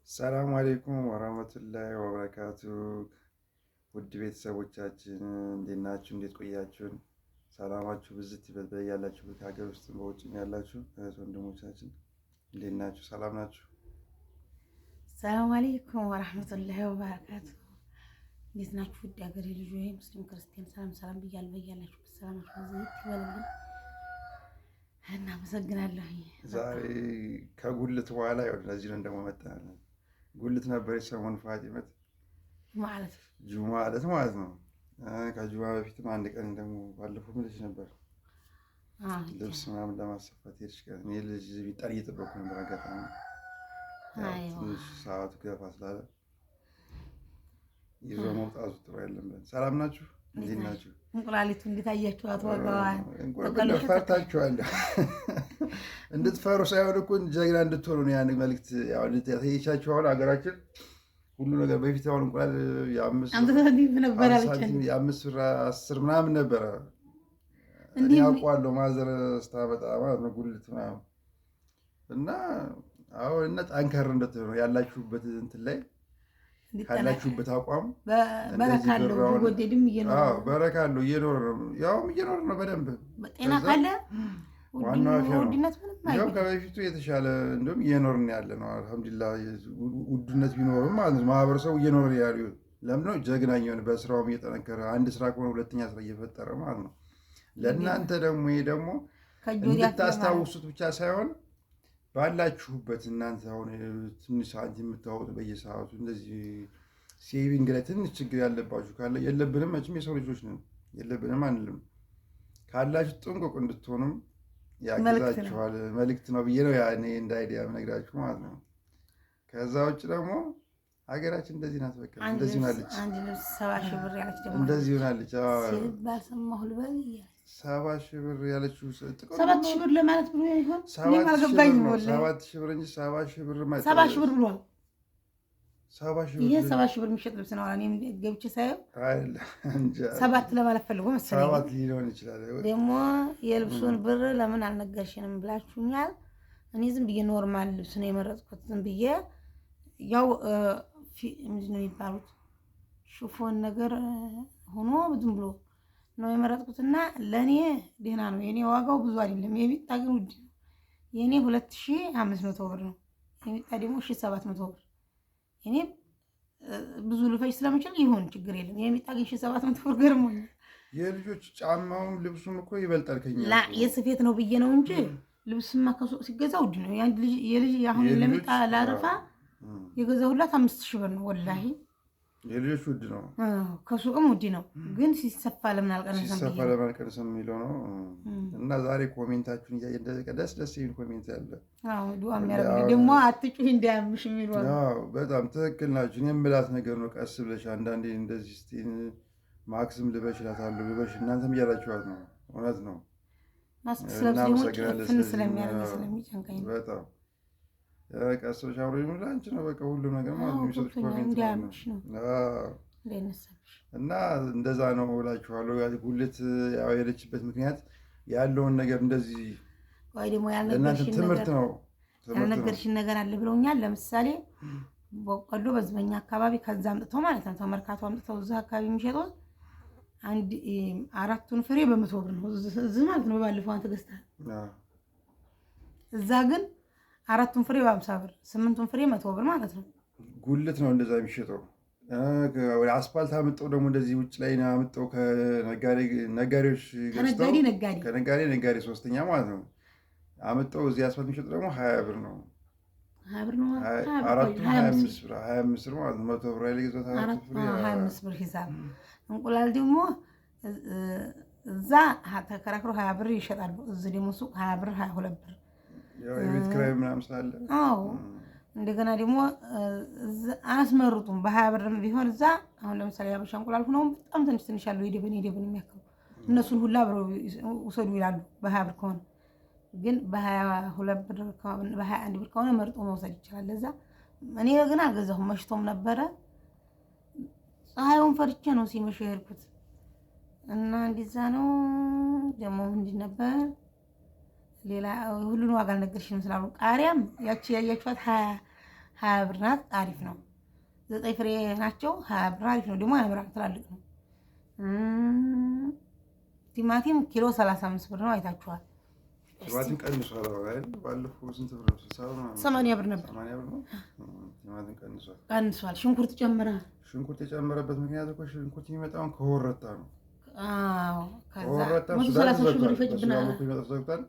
ሰላም አሌይኩም ወራህመቱላሂ ወበረካቱ። ውድ ቤተሰቦቻችን እንዴት ናችሁ? እንዴት ቆያችሁን? ሰላማችሁ ብዝት ይበል በያላችሁበት ሀገር ውስጥ በውጭም ያላችሁ እህት ወንድሞቻችን እንዴት ናችሁ? ሰላም ናችሁ? ሰላም አለይኩም ወራህመቱላሂ ወበረካቱ። እንዴት ናችሁ? ውድ ሀገሬ ልጅ ወይ ሙስሊም ክርስቲያን ሰላም ሰላም ብያለሁ። በያላችሁበት ሰላማችሁ ብዝት ይበልልኝ። እናመሰግናለሁ። ዛሬ ከጉልት በኋላ ያው ለዚህ ነው ደግሞ መጣን። ጉልት ነበር የሰሞኑ ፋጢመት ማለት ጁማ ዕለት ማለት ነው። ከጁማ በፊትም አንድ ቀን ደግሞ ባለፈው ምልሽ ነበር ልብስ ምናምን ለማሰፋት ሄድሽ ቀን እኔ ልጅ ቢጣል እየጠበኩ ነበር። አጋጣሚ ትንሽ ሰዓቱ ገፋ ስላለ ይዞ መውጣቱ ጥሩ አይደለም ብለን። ሰላም ናችሁ? እንዴት ናችሁ? እንቁላሊቱ እንዴት አያችኋት? ወጋዋን እንቁላሊቱ ፈርታችኋለሁ። እንድትፈሩ ሳይሆን እኮ ጀግና እንድትሆኑ ነው ያን መልዕክት ያው እንድትያቻችሁ። አሁን ሀገራችን ሁሉ ነገር በፊት አሁን እንቁላል የአምስት ብር 10 ምናምን ነበረ። እኔ አውቀዋለሁ ማዘር ስታመጣ ማለት ነው ጉልት ምናምን እና አሁን እና ጠንከር እንድትሆኑ ያላችሁበት እንትን ላይ ካላችሁበት አቋም በረካለው ወደድም በረካለው እየኖር ነው ያውም እየኖር ነው በደንብ ጤና ካለ ዋናው ያው ከበፊቱ የተሻለ እንደውም እየኖርን ያለ ነው። አልሐምዱሊላህ ውድነት ቢኖርም ማለት ነው ማህበረሰቡ እየኖረ ያለው ለምን ነው ጀግና የሆነ በስራውም እየጠነከረ አንድ ስራ ከሆነ ሁለተኛ ስራ እየፈጠረ ማለት ነው። ለእናንተ ደግሞ ይሄ ደግሞ እንድታስታውሱት ብቻ ሳይሆን ባላችሁበት እናንተ አሁን ትንሽ ሳንቲም የምታወጡ በየሰዓቱ እንደዚህ ሴቪንግ ላይ ትንሽ ችግር ያለባችሁ ካለ የለብንም መቼም የሰው ልጆች ነን የለብንም አንልም ካላችሁ ጥንቁቅ እንድትሆኑም ያግዛችኋል መልዕክት ነው ብዬ ነው ያኔ እንደ አይዲያ የምነግራችሁ ማለት ነው። ከዛ ውጭ ደግሞ ሀገራችን እንደዚህ ናት። በቃ እንደዚህ ሆናለች። አንድ ልብስ 70 ሺህ ብር ያለች ደግሞ እንደዚህ ሆናለች። ሲባል ሰማሁ ልበል 70 ሺህ ብር ያለችው 7 ሺህ ብር ለማለት ብሎ ይሆን? እኔም አልገባኝም። ወላሂ 7 ሺህ ብር እንጂ 70 ሺህ ብር ማለት 70 ሺህ ብር ብሏል። 70 ሺህ ብር ይሄ 70 ሺህ ብር የሚሸጥ ልብስ ነው። እኔም ገብቼ ሳየው አይደል እንጂ 7 ለማለት ፈልጎ መሰለኝ። 7 ሊሆን ይችላል። ደግሞ የልብሱን ብር ለምን አልነገርሽንም ብላችሁኛል። እኔ ዝም ብዬ ኖርማል ልብስ ነው የመረጥኩት። ዝም ብዬ ያው ምንድን ነው የሚባሉት ሹፎን ነገር ሆኖ ዝም ብሎ ነው የመረጥኩትና ለኔ ደህና ነው። የኔ ዋጋው ብዙ አይደለም። የሚጣ ግን ውድ ነው። የኔ 2500 ብር ነው። የሚጣ ደግሞ 1700 ብር። እኔ ብዙ ልፈጅ ስለምችል ይሁን ችግር የለም። የሚጣ ግን 1700 ብር ገርሞኛል። የልጆች ጫማውን ልብሱም እኮ ይበልጣል ከኛ ላ የስፌት ነው ብዬ ነው እንጂ ልብስማ ከሱቅ ሲገዛ ውድ ነው። ያን የልጅ አሁን ለሚጣ ላረፋ የገዛሁላት 5000 ብር ነው ወላሂ። የልጆች ውድ ነው፣ ከሱቅም ውድ ነው። ግን ሲሰፋ ለምን አልቀነሰም? ሲሰፋ ለምን አልቀነሰም የሚለው ነው። እና ዛሬ ኮሜንታችሁን እያየ ደስ ደስ የሚል ኮሜንት ያለ ዱዓ የሚያደርግ ደግሞ አትጩሂ እንዳያምሽ የሚሉ በጣም ትክክል ናችሁ። እኔ የምላት ነገር ነው። ቀስ ብለሽ አንዳንዴ እንደዚህ እስኪ ማክስም ልበሽ እላታለሁ ልበሽ እናንተም እያላችኋት ነው። እውነት ነው። እናመሰግናለን ስለሚጨንቀኝ በጣም ቀስ ብለሽ አብሮ ይሙላ አንቺ ነው በቃ ሁሉም ነገር ማለት ነው የሚሰጡሽ ኮሜንት እና እንደዛ ነው እላችኋለሁ። ጉልት ያው የሄደችበት ምክንያት ያለውን ነገር እንደዚህ ወይ ደግሞ ትምህርት ነው ያልነገርሽን ነገር አለ ብለውኛል። ለምሳሌ በቆሎ በዝበኛ አካባቢ ከዛ አምጥተው ማለት ነው ተመርካቶ አምጥተው እዛ አካባቢ የሚሸጡት አንድ 4ቱን ፍሬ በ100 ብር ነው እዚህ ማለት ነው። ባለፈው አንተ ገዝተሃል። እዛ ግን 4ቱን ፍሬ በ50 ብር 8ቱን ፍሬ 100 ብር ማለት ነው። ጉልት ነው እንደዛ የሚሸጠው። ወደ አስፋልት አምጠው ደግሞ እንደዚህ ውጭ ላይ አምጠው ከነጋዴዎች ገዝተው ከነጋዴ ሶስተኛ ማለት ነው አምጠው እዚህ አስፋልት የሚሸጡ ደግሞ 20 ብር ነው። 20 ብር ነው። 4ቱን 25 ብር ማለት ነው። 100 ብር ላይ ገዝተው 25 ብር ሂሳብ። እንቁላል ደግሞ እዛ ተከራክሮ 20 ብር ይሸጣሉ። እዚህ ደግሞ ሱቅ 20 ብር 22 ብር የቤት ኪራይ ምናምን ስላለ አዎ። እንደገና ደግሞ አያስመርጡም። በ20 ብር ቢሆን እዛ አሁን ለምሳሌ ያበሻ እንቁላል ሆነው በጣም ትንሽ ትንሽ ያለው የደብን የሚያክሉ እነሱን ሁላ ብለው ውሰዱ ይላሉ። በ20 ብር ከሆነ ግን በ22 ብር በ21 ብር ከሆነ መርጦ መውሰድ ይችላል። ለዛ እኔ ግን አልገዛሁም። መሽቶም ነበረ። ፀሐዩን ፈርቼ ነው ሲመሽ የሄድኩት እና እንደዛ ነው። ደግሞ ምንድን ነበር ሌላ ሁሉን ዋጋ አልነገርሽንም ስላሉ ቃሪያም ያቺ ያያችኋት 20 ብር ናት። አሪፍ ነው። 9 ፍሬ ናቸው። 20 ብር አሪፍ ነው። ደግሞ ያምራል። ትላልቅ ነው። ቲማቲም ኪሎ 35 ብር ነው። አይታችኋል። ቲማቲም ቀንሷል። ባለፈው ስንት ብር ነው? 80 ብር ነበር። ቲማቲም ቀንሷል። ሽንኩርት ጨምራ። ሽንኩርት የጨመረበት ምክንያት እኮ ሽንኩርት የሚመጣውን ከወረታ ነው። አዎ ከወረታ ዘግቷል።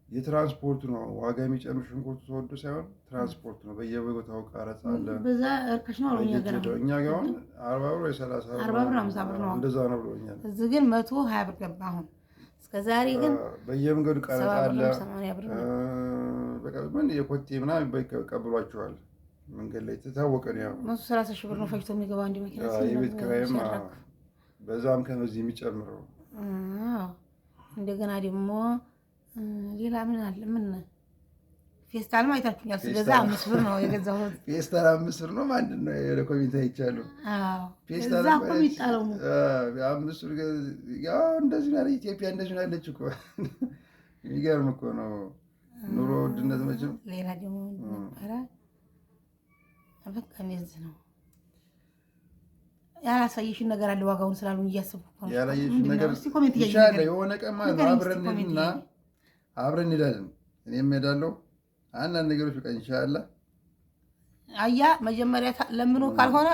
የትራንስፖርቱ ነው ዋጋ የሚጨምር። ሽንኩርቱ ተወዶ ሳይሆን ትራንስፖርት ነው። በየቦታው ቀረጥ አለ። በዛ እርካሽ ነው አሉኝ። እኛ ጋር አሁን 40 ብር ወይ 30 ብር 40 ብር 50 ብር ነው። እንደዛ ነው ብሎኛል። እዚህ ግን 120 ብር ገባ አሁን። እስከዛሬ ግን በየመንገዱ ቀረጥ አለ። 80 ብር ነው። በቃ ምን የኮቴ ምናምን ይቀበሏቸዋል መንገድ ላይ ተታወቀ ነው። ያው 130 ሺህ ብር ነው ፈጅቶ የሚገባው አንድ መኪና የቤት ኪራይም በዛም ከዚህ የሚጨምረው። እንደገና ደግሞ ሌላ ምን አለ? ምን ፌስታልም አይታችሁኛል። ስገዛ 5 ብር ነው የገዛሁት። ፌስታል 5 ብር ነው ማለት ነው። የኮሚቴ አይቻሉ። አዎ ፌስታል እኮ የሚጣለው ነው። 5 ብር ያው እንደዚህ ነው። ኢትዮጵያ እንደዚህ ነው ያለች እኮ። የሚገርም እኮ ነው ኑሮ ውድነት መቼም። ሌላ ደግሞ ነበረ በቃ እንደዚህ ነው። ያላሳየሽን ነገር አለ ዋጋውን ስላሉኝ እያሰብኩ ነው። ያላየሽን ነገር ይሻላል። የሆነ ቀን ማለት ነው አብረን እንሄዳለን። እኔም እሄዳለሁ። አንዳንድ ነገሮች በቃ ኢንሻአላህ አያ መጀመሪያ ለምኖ ካልሆነ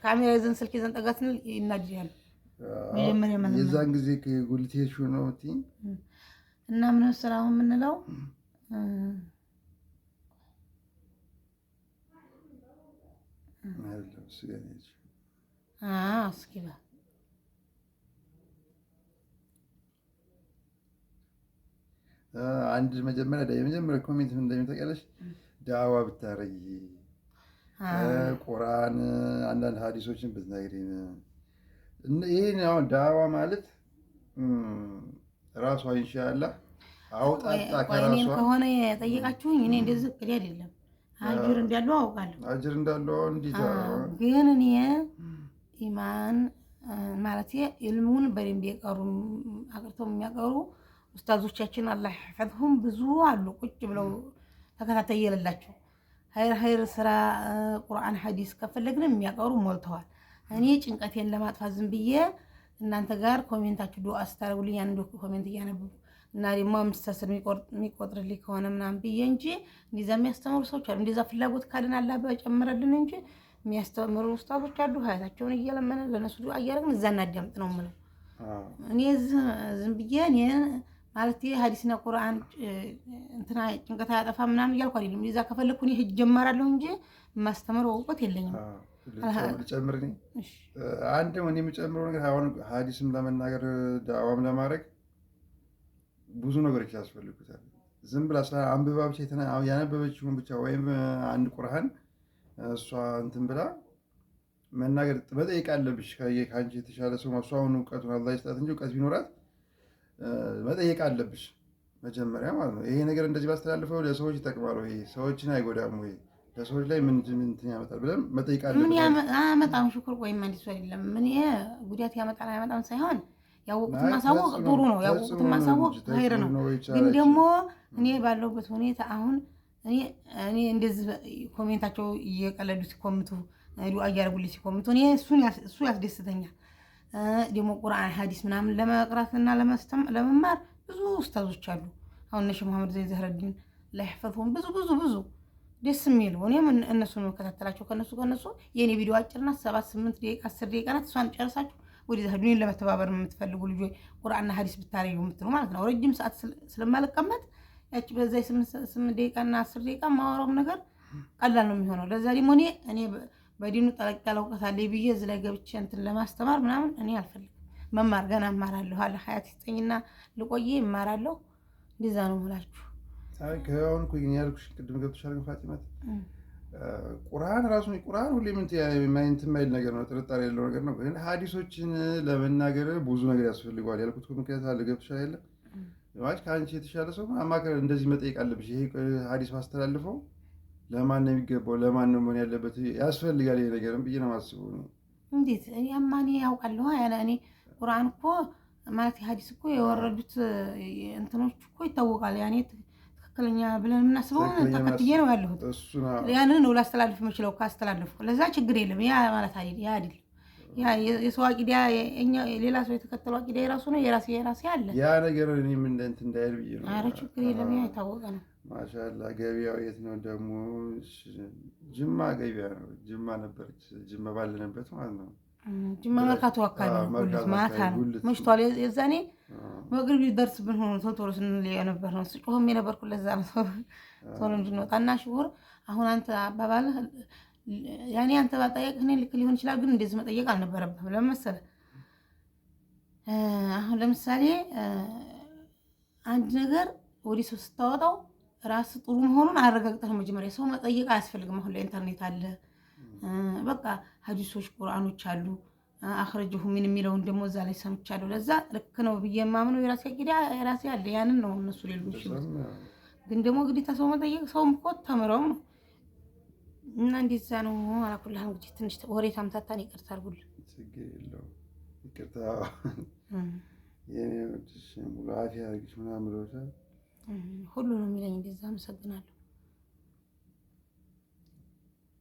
ካሜራ ይዘን ስልክ ይዘን ጠጋ ስንል ይናድያል። መጀመሪያ ማለት ነው የዛን ጊዜ ጉልቴሽ ነው እና ምን ሰላም የምንለው እስኪ አንድ የመጀመሪያ ኮሜንት ምን እንደሚታወቀለሽ ዳዋ ብታረጊ ቁርአን አንዳንድ ሀዲሶችን ብትነግሪን። ይሄን አሁን ዳዋ ማለት ራሷ ኢንሻአላህ አውጣጣ ከራሷ ከሆነ የጠየቃችሁኝ እኔ እንደዚህ እቅድ አይደለም። አጅር እንዳለው አውቃለሁ። አጅር እንዳለው እንዴት ግን እኔ ኢማን ማለት ኢልሙን በደንብ የቀሩ አቅርተው የሚያቀሩ ኡስታዞቻችን አላህ ይሐፈዝሁም ብዙ አሉ። ቁጭ ብለው ተከታታይ የሌላቸው ሀይር ስራ ቁርአን ሐዲስ ከፈለግን የሚያቀሩ ሞልተዋል። እኔ ጭንቀቴን ለማጥፋት ዝም ብዬ እናንተ ጋር ኮሜንታችሁ ዱአ ስታረጉልኝ ያን ኮሜንት እያነበብኩ እና ደግሞ 5 የሚቆጥርልኝ ከሆነ ምናምን ብዬ እንጂ እንደዛ የሚያስተምሩ ሰዎች አሉ። እንደዛ ፍላጎት ካለን አላህ በጨመረልን እንጂ የሚያስተምሩ ኡስታዞች አሉ። ሀያታቸውን እየለመነ ለነሱ ዱአ እያደረግን እዛ እናዳምጥ ነው የምለው። እኔ ዝም ብዬ እኔ ማለት ሐዲስና ቁርአን እንትና ጭንቀት አያጠፋ ምናምን እያልኩ አይደለም። እንደዛ ከፈለኩ እኔ ሂጅ ጀመራለሁ እንጂ የማስተምረው እውቀት የለኝም። ልጨምር አንድ እኔ የምጨምረው ነገር አሁን ሐዲስም ለመናገር ዳዋም ለማድረግ ብዙ ነገሮች ያስፈልጉታል። ዝም ብላ አንብባ ብቻ ያነበበችውን ብቻ ወይም አንድ ቁርአን እሷ እንትን ብላ መናገር መጠየቅ አለብሽ። ከአንቺ የተሻለ ሰው እሷ አሁን እውቀቱን አላህ ይስጣት እንጂ እውቀት ቢኖራት መጠየቅ አለብሽ መጀመሪያ ማለት ነው። ይሄ ነገር እንደዚህ ባስተላልፈው ለሰዎች ይጠቅማል ወይ ሰዎችን አይጎዳም ወይ ለሰዎች ላይ ምን እንትን ያመጣል ብለን መጠየቅ አለብሽ። ምን ያመጣም ሽኩር ወይም አንዲስ አይደለም። ምን ጉዳት ያመጣል አያመጣም ሳይሆን ያወቁትን ማሳወቅ ጥሩ ነው። ያወቁትን ማሳወቅ ኸይር ነው። ግን ደግሞ እኔ ባለሁበት ሁኔታ አሁን እኔ እንደዚህ ኮሜንታቸው እየቀለዱ ሲኮምቱ ዱአ እያደረጉልኝ ሲኮምቱ እኔ እሱ ያስደስተኛል። ደግሞ ቁርአን ሐዲስ ምናምን ለመቅራትና ለመማር ብዙ ኡስታዞች አሉ። አሁን ነሽ መሐመድ ዘይድ ዘህረዲን ላይ ይፈቱን ብዙ ደስ የሚሉ እኔም እነሱን መከታተላቸው ከነሱ የኔ ቪዲዮ አጭርና 7-8 ደቂቃ 10 ደቂቃ ናት። እሷን ጨርሳችሁ ወዲህ ዱኒን ለመተባበር የምትፈልጉ ልጆች ቁርአንና ሐዲስ ብታረዩ የምትሉ ማለት ነው። ረጅም ሰዓት ስለማልቀመጥ ያቺ በዛ 8 ደቂቃና 10 ደቂቃ ማወራው ነገር ቀላል ነው የሚሆነው። ለዛ ደግሞ እኔ በዲኑ ጠለቅ ያለ እውቀት አለኝ ብዬ እዚህ ላይ ገብቼ እንትን ለማስተማር ምናምን እኔ አልፈልግም። መማር ገና እማራለሁ አለ ሀያት ይስጠኝና ልቆይ እማራለሁ። እንደዛ ነው የምላችሁ። አይ ከአሁን እኮ ያልኩሽ ቅድም ገብቶሻል። ፋጢማት ቁርአን ራሱ ቁርአን ሁሌ ምን የማይል ነገር ነው፣ ጥርጣሬ ያለው ነገር ነው። ግን ሐዲሶችን ለመናገር ብዙ ነገር ያስፈልገዋል ያልኩት ምክንያት አለ። ገብቶሻል አይደል? ማለት ከአንቺ የተሻለ ሰው አማከር እንደዚህ መጠየቅ አለብሽ። ይሄ ሐዲስ ማስተላልፈው ለማን ነው የሚገባው? ለማን ነው መሆን ያለበት? ያስፈልጋል ይሄ ነገርም ብዬ ነው የማስበው። እንዴት እኔ አማኔ ያውቃለሁ። እኔ ቁርአን እኮ ማለት ሐዲስ እኮ የወረዱት እንትኖች እኮ ይታወቃል። ያኔ ትክክለኛ ብለን የምናስበው ተከትዬ ነው ያለሁት። ያንን ነው ላስተላልፍ የምችለው ካስተላለፉ ለዛ ችግር የለም። ያ ማለት አይደል ያ አይደል ያ የሰው አቂዳ ሌላ ሰው የተከተለው አቂዳ የራሱ ነው። የራሴ አለ ያ ነገር እኔም እንደ እንዳይል ብዬ ነው። ኧረ ችግር የለም። ያ የታወቀ ነው። ማሻአላ ገበያው የት ነው ደግሞ? ጅማ ገበያ ነው። ጅማ ነበረች። ጅማ ባለንበት ማለት ነው። ጅማ መርካቶ አካባቢ ነው። ማታ ነው መሽቷል። የዛኔ መግሪብ ሊደርስብን ሆኖ ቶሎ ስንል የነበር ነው። ስጮህም የነበርኩት ለዛ ነው ቶሎ እንድንወጣ እና ሽሁር አሁን አንተ አባባልህ ያኔ አንተ ባጠየቅህ እኔ ልክ ሊሆን ይችላል፣ ግን እንደዚህ መጠየቅ አልነበረብህም። ለምን መሰለህ? አሁን ለምሳሌ አንድ ነገር ወዲህ ሰው ስታወጣው ራስ ጥሩ መሆኑን አረጋግጠህ መጀመሪያ ሰው መጠየቅ አያስፈልግም። አሁን ላይ ኢንተርኔት አለ፣ በቃ ሐዲሶች ቁርአኖች አሉ። አኽረጀሁ ምን የሚለውን ደግሞ እዛ ላይ ሰምቻለሁ። ለዛ ልክ ነው ብዬ የማምነው የራሴ አቂዳ የራሴ አለ። ያንን ነው እነሱ ሌሉ ይችላል። ግን ደግሞ ግዴታ ሰው መጠየቅ ሰውም እኮ ተምረው ነው እና እንደዛ ነው። አላኩልህ እንግዲህ ትንሽ ወሬ ታምታታን ይቅርታ አድርጉልኝ። ችግር የለውም ይቅርታ። የኔ ወጥሽ ሙሉ አፊያ አድርግሽ ምናምን ብለውሻል። ሁሉ ነው የሚለኝ እንደዛ። አመሰግናለሁ።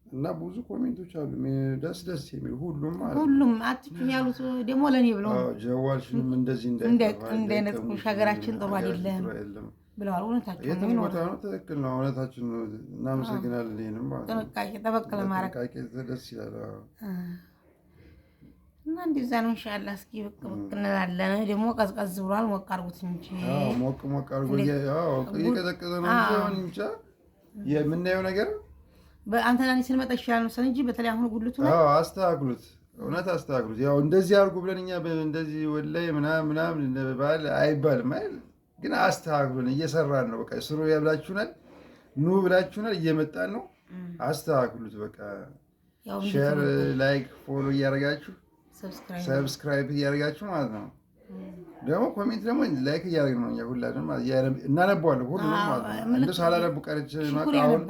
እና ብዙ ኮሜንቶች አሉ ደስ የሚሉ ሁሉም አትችኝ ያሉት ደግሞ ለኔ ብለው ጀዋልሽንም እንደዚህ እንዳይነጥቁሽ ሀገራችን ጥሩ አይደለም ብለዋል። እውነታቸው ነው። ትክክል ነው። እውነታችን ነው። እናመሰግናለን። ይሄንም ጥንቃቄ ጠበቅ ለማድረግ ደስ ይላል እና እንደዛ ነው። ኢንሻአላህ እስኪ ብቅ እንላለን። ደግሞ ቀዝቀዝ ብሏል። ሞቅ አድርጉት እንጂ ሞቅ አድርጎ እየቀዘቀዘ ነው እንጂ ብቻ የምናየው ነገር በአንተና እኔ ስንመጣ ይሻላል መሰለኝ እንጂ በተለይ አሁን ጉልቱ ነው። አስተካክሉት፣ እውነት አስተካክሉት። ያው እንደዚህ አድርጉ ብለን እኛ እንደዚህ ወላሂ ምናምን ባል አይባልም አይደል? ግን አስተካክሉን። እየሰራን ነው። በቃ ስሩ ያብላችሁናል፣ ኑ ብላችሁናል። እየመጣን ነው። አስተካክሉት። በቃ ሼር፣ ላይክ፣ ፎሎ እያደረጋችሁ ሰብስክራይብ እያደረጋችሁ ማለት ነው። ደግሞ ኮሜንት ደግሞ ላይክ እያደረግን ነው። እኛ ሁላችንም እናነባዋለን። ሁሉንም ማለት ነው። እንደው ሳላነቡ ቀርቼ አሁን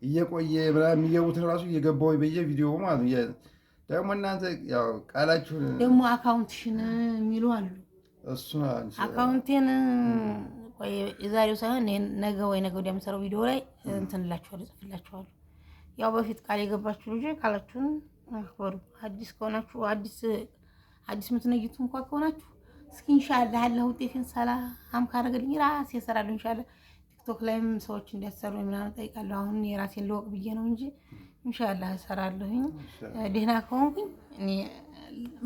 እየቆየ ምናምን የሚገቡትን ራሱ እየገባሁ በየቪዲዮ ማለት ነው። ደግሞ እናንተ ያው ቃላችሁን ደግሞ አካውንትሽን የሚሉ አሉ። እሱን አካውንቴን ቆይ የዛሬው ሳይሆን ነገ ወይ ነገ ወዲያ የምሰራው ቪዲዮ ላይ እንትን እላችኋለሁ፣ እጽፍላችኋለሁ። ያው በፊት ቃል የገባችሁ ልጅ ቃላችሁን አክብሩ። አዲስ ከሆናችሁ አዲስ የምትነይቱ እንኳን ከሆናችሁ እስኪ ኢንሻአላህ አላህ ውጤቴን ሰላም ካደረገልኝ ራሴ እሰራለሁ ኢንሻአላህ። ቲክቶክ ላይም ሰዎች እንዲያሰሩ ምናምን ጠይቃለሁ። አሁን የራሴን ልወቅ ብዬ ነው እንጂ ኢንሻአላህ እሰራለሁኝ። ደህና ከሆንኩኝ እኔ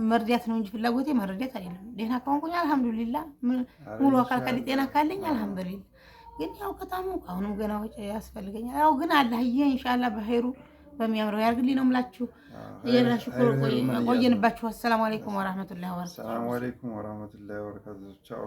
መርዳት ነው እንጂ ፍላጎቴ መረዳት አይደለም። ደህና ከሆንኩኝ አልሐምዱሊላህ፣ ሙሉ አካል ጤና ካለኝ አልሐምዱሊላህ። ግን ያው ከታመምኩ አሁንም ገና ወጪ ያስፈልገኛል። ያው ግን አላህዬ ኢንሻአላህ በኸይሩ በሚያምረው ያርግልኝ ነው የምላችሁ። የራሽ ቆየንባችሁ። አሰላሙ አለይኩም ወራህመቱላሂ ወበረካቱ። ሰላም አለይኩም ወራህመቱላሂ ወበረካቱ። ቻው።